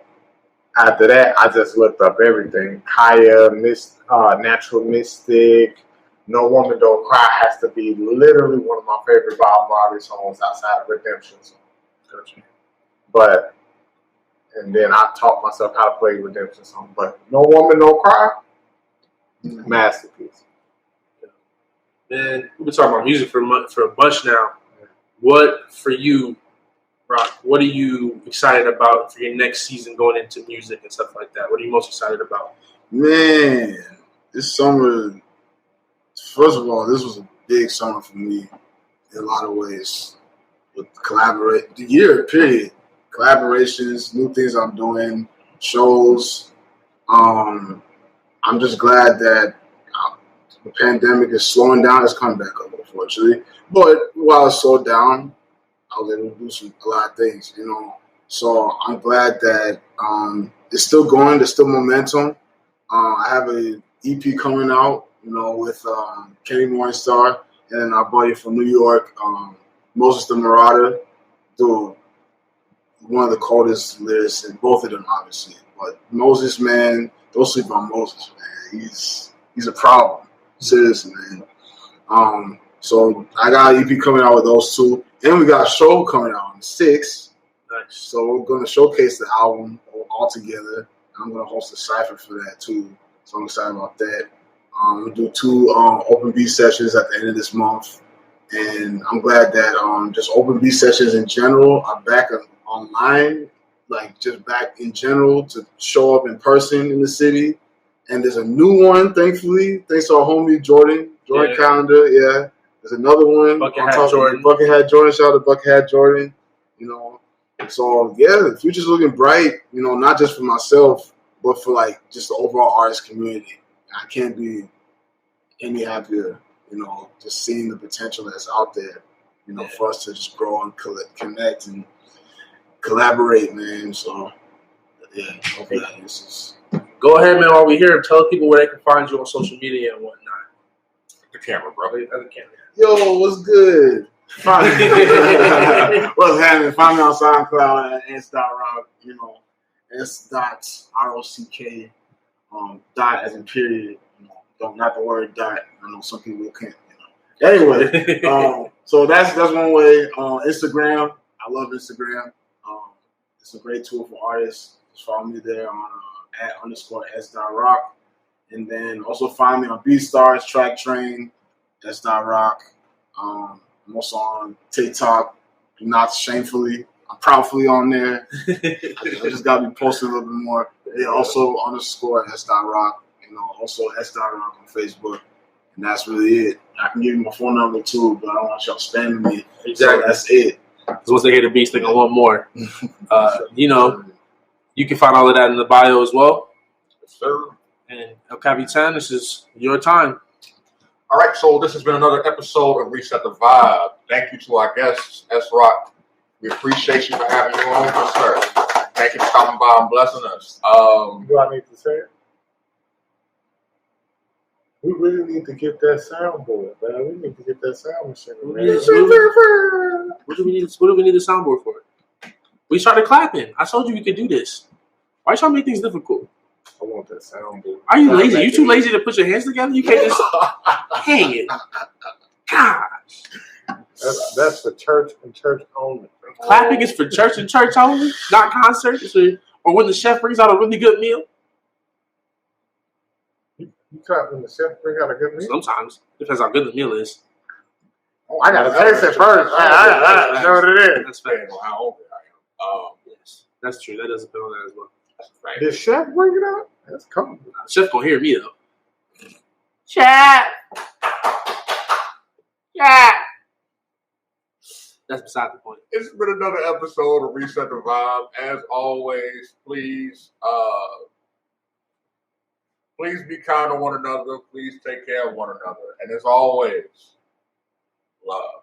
after that, I just looked up everything. Kaya, Natural Mystic, No Woman Don't Cry has to be literally one of my favorite Bob Marley songs outside of Redemption song. And then I taught myself how to play Redemption song. But No Woman Don't Cry, Masterpiece. Man, we've been talking about music for a bunch now. What for you, Rock? What are you excited about for your next season going into music and stuff like that? What are you most excited about? Man, this summer, first of all, this was a big summer for me in a lot of ways. With the year, period. Collaborations, new things I'm doing, shows. I'm just glad that the pandemic is slowing down. It's coming back up, unfortunately. But while it slowed down, I was able to do a lot of things, you know. So I'm glad that it's still going. There's still momentum. I have an EP coming out, you know, with Kenny Morningstar and our buddy from New York, Moses the Marauder, dude, one of the coldest lyrics, and both of them, obviously. But Moses, man, don't sleep on Moses, man. He's a problem. Seriously, man. So I got an EP coming out with those two. And we got a show coming out on the 6th. Nice. So we're going to showcase the album all together. I'm going to host a cypher for that, too. So I'm excited about that. We'll do 2 open beat sessions at the end of this month. And I'm glad that just open beat sessions in general are back online, like just back in general to show up in person in the city. And there's a new one, thankfully, thanks to our homie Jordan Calendar. Yeah, there's another one. Buckethead Jordan. Buckethead Jordan. Shout out to Buckethead Jordan. You know, so yeah, the future's looking bright. You know, not just for myself, but for like just the overall artist community. I can't be any happier. You know, just seeing the potential that's out there. You know, for us to just grow and connect and collaborate, man. So yeah, hopefully this is. Go ahead, man, while we're here, tell people where they can find you on social media and whatnot. The camera, bro. The camera. Yo, what's good? What's happening? Find me on SoundCloud at S.Rock, you know, S.ROCK, dot as in period, you know, not the word dot. I know some people can't, you know. Anyway, so that's one way. Instagram, I love Instagram. It's a great tool for artists. Just follow me there on @_S.Rock. And then also find me on BeatStars, Track Train, S.Rock. I'm also on TikTok, not shamefully. I'm proudly on there. I just got to be posting a little bit more. Yeah, also _S.Rock. You know, also S.Rock on Facebook. And that's really it. I can give you my phone number too, but I don't want y'all spamming me. Exactly. So that's it. So once they hear the beats, they're going to want more. You know, you can find all of that in the bio as well. Yes, sir. And El Capitan, this is your time. All right, so this has been another episode of Reset the Vibe. Thank you to our guests, S.Rock. We appreciate you for having you on, yes, sir. Thank you for stopping by and blessing us. Do I need to say it? We really need to get that soundboard, man. We need to get that sound machine. What do we need the soundboard for? We started clapping. I told you we could do this. Why you trying to make things difficult? I want that soundboard. Are you lazy? You too lazy to put your hands together? You can't just hang it. Gosh. That's for church and church only. Clapping is for church and church only, not concerts. Or when the chef brings out a really good meal. You clap when the chef brings out a good meal? Sometimes. Depends how good the meal is. Oh, I got to taste it first. I know what it is. That's fair. How old I am. Yes. That's true. That does depend on that as well. Right. Did chef bring it out? That's coming. Chef gonna hear me though. Chef! Chef! That's beside the point. It's been another episode of Reset the Vibe. As always, please be kind to one another. Please take care of one another. And as always, love.